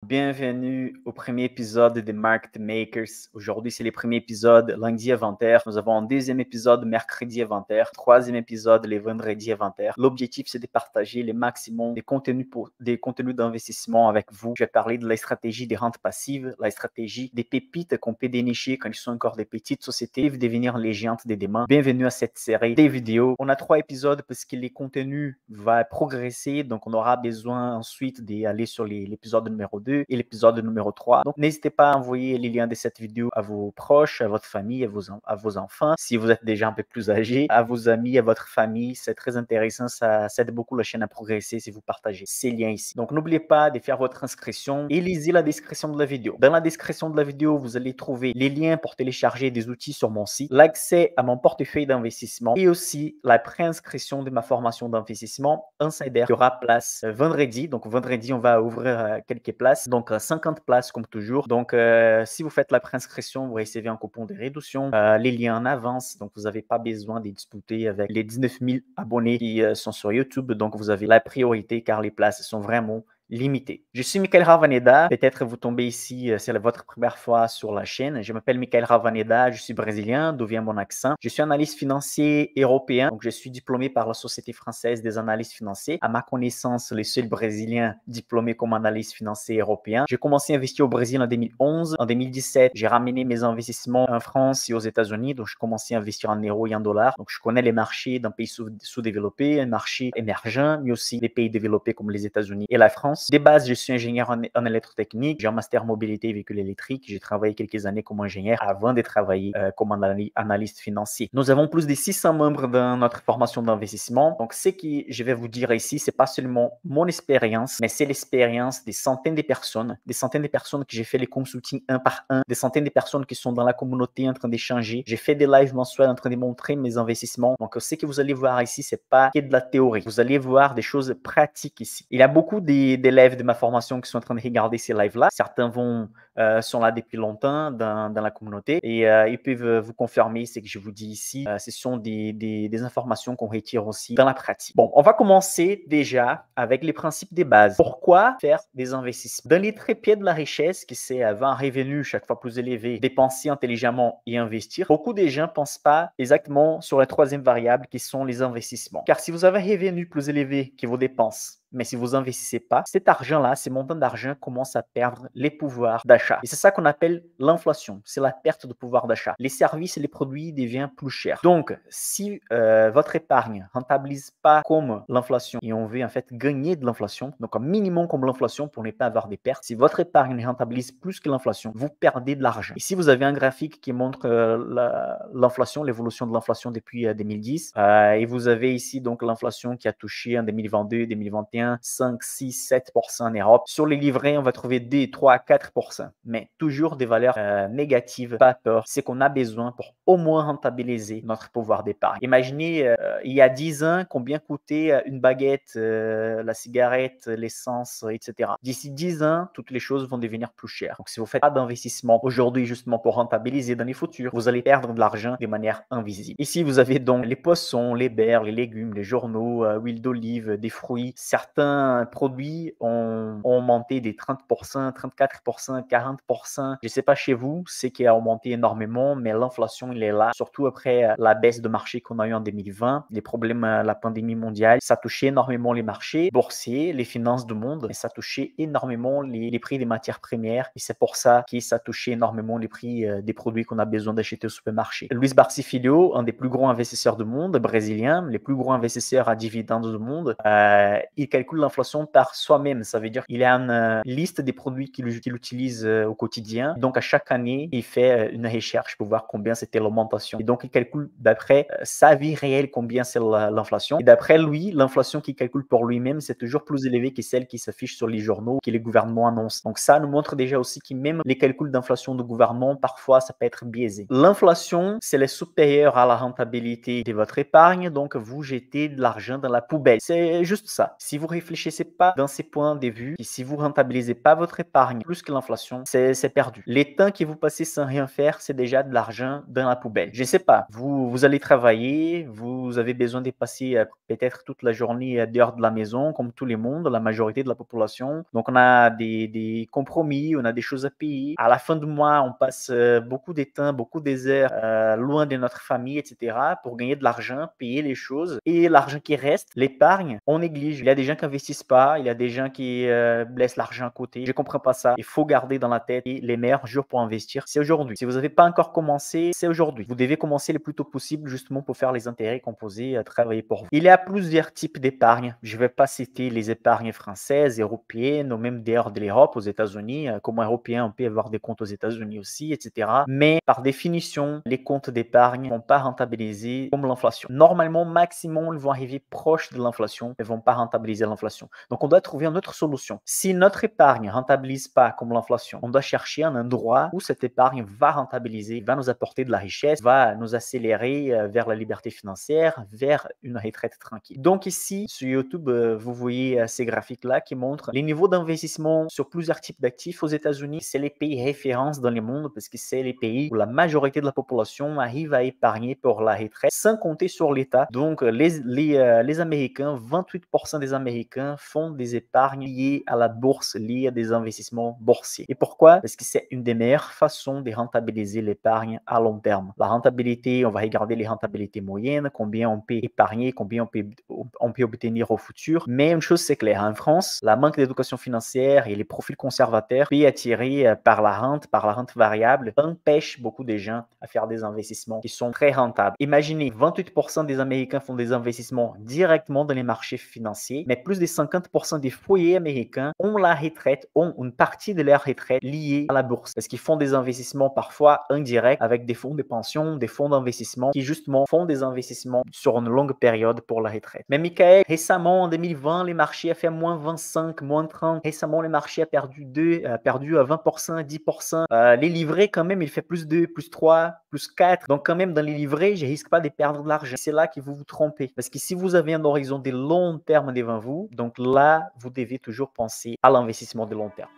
Bienvenue au premier épisode des Market Makers. Aujourd'hui, c'est le premier épisode lundi inventaire. Nous avons un deuxième épisode mercredi inventaire, troisième épisode les vendredis inventaire. L'objectif, c'est de partager le maximum des contenus d'investissement avec vous. Je vais parler de la stratégie des rentes passives, la stratégie des pépites qu'on peut dénicher quand ils sont encore des petites sociétés et devenir les géantes des demain. Bienvenue à cette série des vidéos. On a 3 épisodes parce que les contenus vont progresser, donc on aura besoin ensuite d'aller sur l'épisode numéro 2 et l'épisode numéro 3. Donc, n'hésitez pas à envoyer les liens de cette vidéo à vos proches, à votre famille, à vos enfants. Si vous êtes déjà un peu plus âgé, à vos amis, à votre famille. C'est très intéressant. Ça aide beaucoup la chaîne à progresser si vous partagez ces liens ici. Donc, n'oubliez pas de faire votre inscription et lisez la description de la vidéo. Dans la description de la vidéo, vous allez trouver les liens pour télécharger des outils sur mon site, l'accès à mon portefeuille d'investissement et aussi la préinscription de ma formation d'investissement Insider qui aura place vendredi. Donc, vendredi, on va ouvrir quelques places. Donc, 50 places comme toujours. Donc, si vous faites la préinscription, vous recevez un coupon de réduction, les liens en avance. Donc, vous n'avez pas besoin de disputer avec les 19 000 abonnés qui sont sur YouTube. Donc, vous avez la priorité car les places sont vraiment limité. Je suis Michael Ravaneda. Peut-être vous tombez ici, c'est votre première fois sur la chaîne. Je m'appelle Michael Ravaneda, je suis brésilien, d'où vient mon accent. Je suis analyste financier européen, donc je suis diplômé par la Société française des analystes financiers. À ma connaissance, le seul brésilien diplômé comme analyste financier européen. J'ai commencé à investir au Brésil en 2011. En 2017, j'ai ramené mes investissements en France et aux États-Unis. Donc, je commençais à investir en euros et en dollars. Donc, je connais les marchés d'un pays sous-développé, un marché émergent, mais aussi des pays développés comme les États-Unis et la France. De base, je suis ingénieur en électrotechnique. J'ai un master mobilité et véhicule électrique. J'ai travaillé quelques années comme ingénieur avant de travailler comme analyste financier. Nous avons plus de 600 membres dans notre formation d'investissement. Donc, ce que je vais vous dire ici, c'est pas seulement mon expérience, mais c'est l'expérience des centaines de personnes que j'ai fait les consultings un par un, des centaines de personnes qui sont dans la communauté en train d'échanger. J'ai fait des lives mensuels en train de montrer mes investissements. Donc, ce que vous allez voir ici, c'est pas que de la théorie. Vous allez voir des choses pratiques ici. Il y a beaucoup d'élèves de ma formation qui sont en train de regarder ces lives-là. Certains sont là depuis longtemps dans la communauté et ils peuvent vous confirmer ce que je vous dis ici. Ce sont des informations qu'on retire aussi dans la pratique. Bon, on va commencer déjà avec les principes des bases. Pourquoi faire des investissements? Dans les trépieds de la richesse, qui c'est avoir un revenu chaque fois plus élevé, dépenser intelligemment et investir, beaucoup de gens ne pensent pas exactement sur la troisième variable qui sont les investissements. Car si vous avez un revenu plus élevé que vos dépenses, mais si vous investissez pas, cet argent-là, ces montants d'argent commencent à perdre les pouvoirs d'achat. Et c'est ça qu'on appelle l'inflation. C'est la perte de pouvoir d'achat. Les services et les produits deviennent plus chers. Donc, si votre épargne rentabilise pas comme l'inflation et on veut en fait gagner de l'inflation, donc un minimum comme l'inflation pour ne pas avoir des pertes, si votre épargne rentabilise plus que l'inflation, vous perdez de l'argent. Et si vous avez un graphique qui montre l'inflation, l'évolution de l'inflation depuis 2010, et vous avez ici donc l'inflation qui a touché en 2022, 2021, 5, 6, 7% en Europe. Sur les livrets, on va trouver 2, 3, 4%, mais toujours des valeurs négatives. Pas peur, c'est qu'on a besoin pour au moins rentabiliser notre pouvoir d'épargne. Imaginez, il y a 10 ans, combien coûtait une baguette, la cigarette, l'essence, etc. D'ici 10 ans, toutes les choses vont devenir plus chères. Donc, si vous ne faites pas d'investissement aujourd'hui justement pour rentabiliser dans les futurs, vous allez perdre de l'argent de manière invisible. Ici, vous avez donc les poissons, les beurres, les légumes, les journaux, huile d'olive, des fruits. Certains produits ont augmenté des 30%, 34%, 40%. Je ne sais pas chez vous, c'est qui a augmenté énormément, mais l'inflation, il est là. Surtout après la baisse de marché qu'on a eu en 2020, les problèmes, la pandémie mondiale, ça touchait énormément les marchés boursiers, les finances du monde, et ça touchait énormément les prix des matières premières. Et c'est pour ça que ça touchait énormément les prix des produits qu'on a besoin d'acheter au supermarché. Luis Barsi Filho, un des plus gros investisseurs du monde, brésilien, les plus gros investisseurs à dividendes du monde, il calcule l'inflation par soi-même. Ça veut dire qu'il a une liste des produits qu'il utilise au quotidien. Donc, à chaque année, il fait une recherche pour voir combien c'était l'augmentation. Et donc, il calcule d'après sa vie réelle combien c'est l'inflation. Et d'après lui, l'inflation qu'il calcule pour lui-même, c'est toujours plus élevé que celle qui s'affiche sur les journaux, que les gouvernements annoncent. Donc, ça nous montre déjà aussi que même les calculs d'inflation du gouvernement, parfois, ça peut être biaisé. L'inflation, c'est le supérieur à la rentabilité de votre épargne. Donc, vous jetez de l'argent dans la poubelle. C'est juste ça. Si vous réfléchissez pas dans ces points de vue, et si vous rentabilisez pas votre épargne plus que l'inflation, c'est perdu. Les temps que vous passez sans rien faire, c'est déjà de l'argent dans la poubelle. Je ne sais pas, vous allez travailler, vous avez besoin de passer peut-être toute la journée dehors de la maison, comme tout le monde, la majorité de la population. Donc, on a des compromis, on a des choses à payer. À la fin du mois, on passe beaucoup de temps, beaucoup des heures loin de notre famille, etc. pour gagner de l'argent, payer les choses. Et l'argent qui reste, l'épargne, on néglige. Il y a des gens qui n'investissent pas, il y a des gens qui laissent l'argent à côté. Je ne comprends pas ça. Il faut garder dans la tête et les meilleurs jours pour investir, c'est aujourd'hui. Si vous n'avez pas encore commencé, c'est aujourd'hui. Vous devez commencer le plus tôt possible justement pour faire les intérêts composés, travailler pour vous. Il y a plusieurs types d'épargne. Je ne vais pas citer les épargnes françaises, européennes ou même dehors de l'Europe, aux États-Unis. Comme Européen, on peut avoir des comptes aux États-Unis aussi, etc. Mais par définition, les comptes d'épargne ne vont pas rentabiliser comme l'inflation. Normalement, maximum, ils vont arriver proche de l'inflation, ils ne vont pas rentabiliser l'inflation. Donc, on doit trouver une autre solution. Si notre épargne ne rentabilise pas comme l'inflation, on doit chercher un endroit où cette épargne va rentabiliser, va nous apporter de la richesse, va nous accélérer vers la liberté financière, vers une retraite tranquille. Donc ici, sur YouTube, vous voyez ces graphiques-là qui montrent les niveaux d'investissement sur plusieurs types d'actifs aux États-Unis. C'est les pays références dans le monde parce que c'est les pays où la majorité de la population arrive à épargner pour la retraite sans compter sur l'État. Donc les Américains, 28% des Américains font des épargnes liées à la bourse, liées à des investissements boursiers. Et pourquoi? Parce que c'est une des meilleures façons de rentabiliser l'épargne à long terme. La rentabilité, on va regarder les rentabilités moyennes, combien on peut épargner, combien on peut obtenir au futur. Mais une chose c'est claire, en France, la manque d'éducation financière et les profils conservateurs peut attirer par la rente variable, empêche beaucoup de gens à faire des investissements qui sont très rentables. Imaginez, 28% des Américains font des investissements directement dans les marchés financiers, mais plus de 50% des foyers américains ont la retraite, ont une partie de leur retraite liée à la bourse, parce qu'ils font des investissements parfois indirects avec des fonds de pension, des fonds d'investissement qui justement font des investissements sur une longue période pour la retraite. Mais Michael, récemment en 2020, les marchés ont fait moins 25, moins 30. Récemment, les marchés ont perdu 20%, 10%. Les livrets, quand même, il fait plus 2, plus 3, plus 4. Donc, quand même, dans les livrets, je ne risque pas de perdre de l'argent. C'est là que vous vous trompez. Parce que si vous avez un horizon de long terme devant vous, donc là, vous devez toujours penser à l'investissement de long terme.